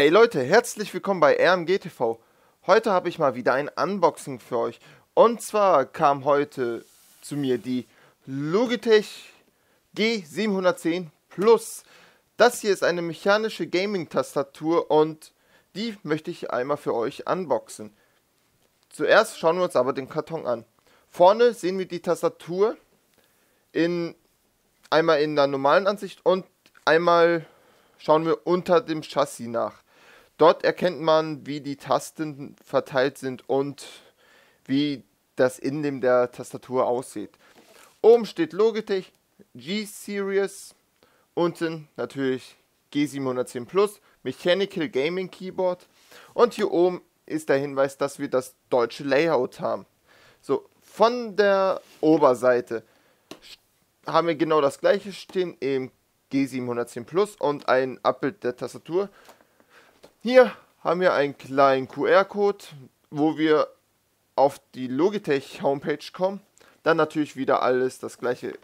Hey Leute, herzlich willkommen bei RMG TV. Heute habe ich mal wieder ein Unboxing für euch. Und zwar kam heute zu mir die Logitech G710 Plus. Das hier ist eine mechanische Gaming-Tastatur und die möchte ich einmal für euch unboxen. Zuerst schauen wir uns aber den Karton an. Vorne sehen wir die Tastatur einmal in der normalen Ansicht und einmal schauen wir unter dem Chassis nach. Dort erkennt man, wie die Tasten verteilt sind und wie das Innenleben der Tastatur aussieht. Oben steht Logitech G-Series, unten natürlich G710 Plus, Mechanical Gaming Keyboard und hier oben ist der Hinweis, dass wir das deutsche Layout haben. So, von der Oberseite haben wir genau das gleiche stehen, im G710 Plus und ein Abbild der Tastatur. Hier haben wir einen kleinen QR-Code, wo wir auf die Logitech Homepage kommen. Dann natürlich wieder alles das gleiche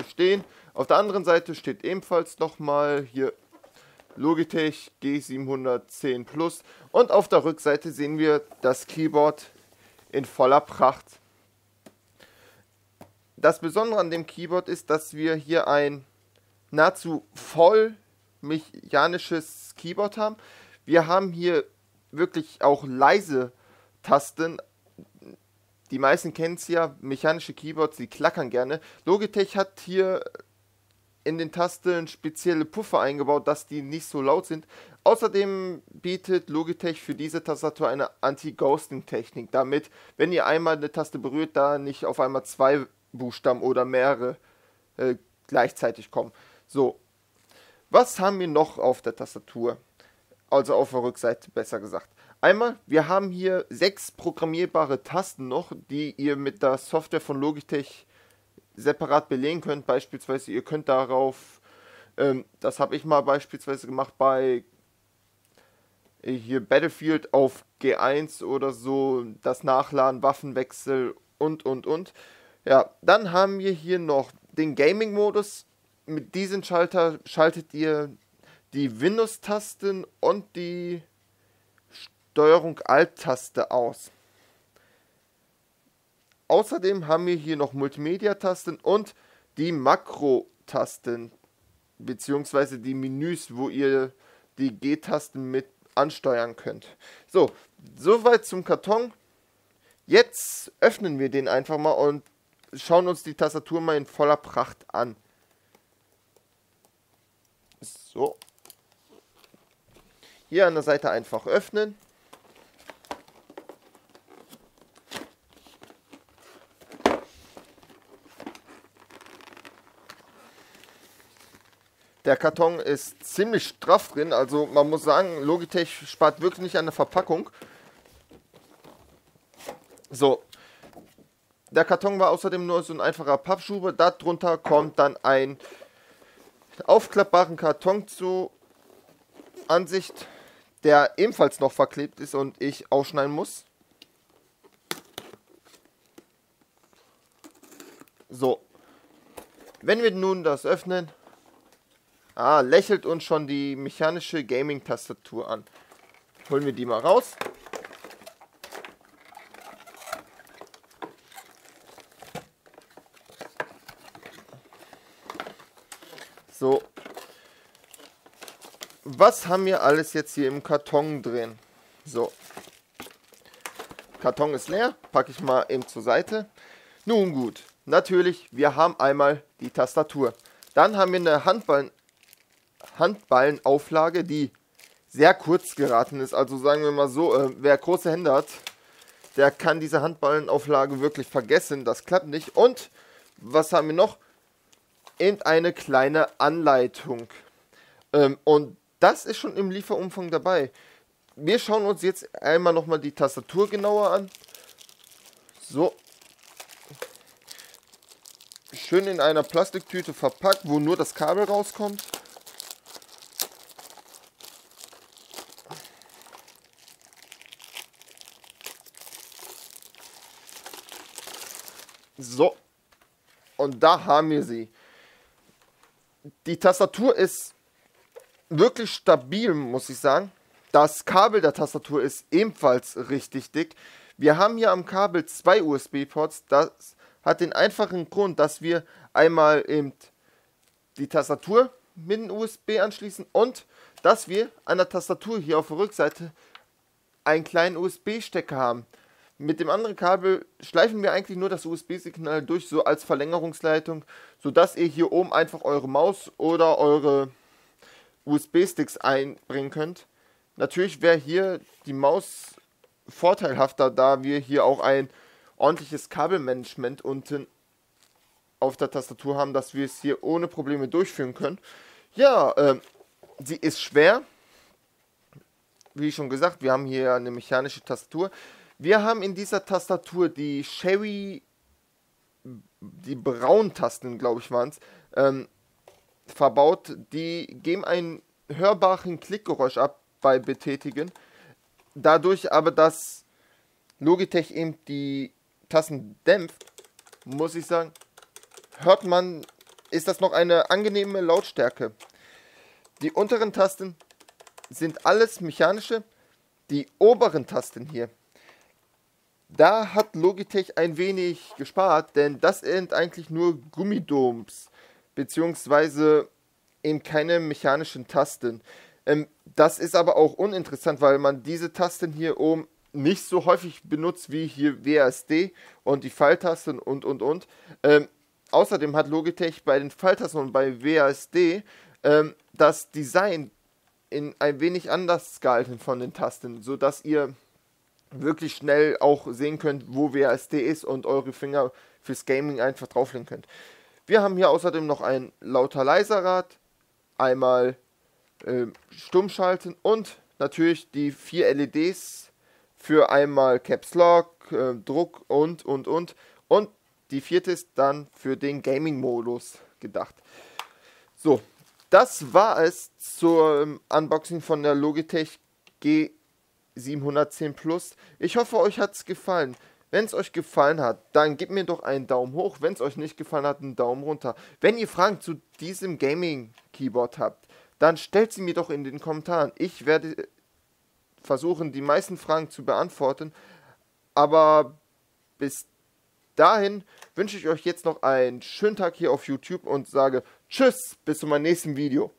stehen. Auf der anderen Seite steht ebenfalls nochmal hier Logitech G710 Plus. Und auf der Rückseite sehen wir das Keyboard in voller Pracht. Das Besondere an dem Keyboard ist, dass wir hier ein nahezu voll mechanisches Keyboard haben. Wir haben hier wirklich auch leise Tasten. Die meisten kennen es ja, mechanische Keyboards, die klackern gerne. Logitech hat hier in den Tasten spezielle Puffer eingebaut, dass die nicht so laut sind. Außerdem bietet Logitech für diese Tastatur eine Anti-Ghosting-Technik, damit, wenn ihr einmal eine Taste berührt, da nicht auf einmal zwei Buchstaben oder mehrere gleichzeitig kommen. So, was haben wir noch auf der Tastatur? Also auf der Rückseite, besser gesagt. Einmal, wir haben hier 6 programmierbare Tasten noch, die ihr mit der Software von Logitech separat belegen könnt. Beispielsweise, ihr könnt darauf, das habe ich mal beispielsweise gemacht bei hier Battlefield auf G1 oder so, das Nachladen, Waffenwechsel und. Ja, dann haben wir hier noch den Gaming-Modus. Mit diesem Schalter schaltet ihr die Windows-Tasten und die Steuerung-Alt-Taste aus. Außerdem haben wir hier noch Multimedia-Tasten und die Makro-Tasten, beziehungsweise die Menüs, wo ihr die G-Tasten mit ansteuern könnt. So, soweit zum Karton. Jetzt öffnen wir den einfach mal und schauen uns die Tastatur mal in voller Pracht an. So. Hier an der Seite einfach öffnen. Der Karton ist ziemlich straff drin, also man muss sagen, Logitech spart wirklich nicht an der Verpackung. So. Der Karton war außerdem nur so ein einfacher Pappschuber. Darunter kommt dann ein aufklappbaren Karton zur Ansicht, der ebenfalls noch verklebt ist und ich ausschneiden muss. So, wenn wir nun das öffnen, lächelt uns schon die mechanische Gaming-Tastatur an. Holen wir die mal raus. So, was haben wir alles jetzt hier im Karton drin? So, Karton ist leer, packe ich mal eben zur Seite. Nun gut, natürlich, wir haben einmal die Tastatur. Dann haben wir eine Handballenauflage, die sehr kurz geraten ist. Also sagen wir mal so, wer große Hände hat, der kann diese Handballenauflage wirklich vergessen. Das klappt nicht. Und was haben wir noch? Eben eine kleine Anleitung. Und das ist schon im Lieferumfang dabei. Wir schauen uns jetzt einmal nochmal die Tastatur genauer an. So. Schön in einer Plastiktüte verpackt, wo nur das Kabel rauskommt. So. Und da haben wir sie. Die Tastatur ist wirklich stabil, muss ich sagen. Das Kabel der Tastatur ist ebenfalls richtig dick. Wir haben hier am Kabel zwei USB-Ports. Das hat den einfachen Grund, dass wir einmal eben die Tastatur mit dem USB anschließen und dass wir an der Tastatur hier auf der Rückseite einen kleinen USB-Stecker haben. Mit dem anderen Kabel schleifen wir eigentlich nur das USB-Signal durch, so als Verlängerungsleitung, sodass ihr hier oben einfach eure Maus oder eure USB-Sticks einbringen könnt. Natürlich wäre hier die Maus vorteilhafter, da wir hier auch ein ordentliches Kabelmanagement unten auf der Tastatur haben, dass wir es hier ohne Probleme durchführen können. Ja, sie ist schwer. Wie schon gesagt, wir haben hier eine mechanische Tastatur. Wir haben in dieser Tastatur die Cherry, die braunen Tasten, glaube ich, waren es, verbaut. Die geben einen hörbaren Klickgeräusch ab bei Betätigen. Dadurch aber, dass Logitech eben die Tasten dämpft, muss ich sagen, hört man, ist das noch eine angenehme Lautstärke. Die unteren Tasten sind alles mechanische. Die oberen Tasten hier, da hat Logitech ein wenig gespart, denn das sind eigentlich nur Gummidoms, beziehungsweise eben keine mechanischen Tasten. Das ist aber auch uninteressant, weil man diese Tasten hier oben nicht so häufig benutzt wie hier WASD und die Pfeiltasten und. Außerdem hat Logitech bei den Pfeiltasten und bei WASD das Design in ein wenig anders gehalten von den Tasten, sodass ihr wirklich schnell auch sehen könnt, wo WASD ist und eure Finger fürs Gaming einfach drauflegen könnt. Wir haben hier außerdem noch ein Lauter-Leiser-Rad, einmal stumm schalten und natürlich die 4 LEDs für einmal Caps Lock, Druck und die vierte ist dann für den Gaming-Modus gedacht. So, das war es zum Unboxing von der Logitech G710 Plus. Ich hoffe, euch hat es gefallen. Wenn es euch gefallen hat, dann gebt mir doch einen Daumen hoch. Wenn es euch nicht gefallen hat, einen Daumen runter. Wenn ihr Fragen zu diesem Gaming-Keyboard habt, dann stellt sie mir doch in den Kommentaren. Ich werde versuchen, die meisten Fragen zu beantworten. Aber bis dahin wünsche ich euch jetzt noch einen schönen Tag hier auf YouTube und sage Tschüss, bis zu meinem nächsten Video.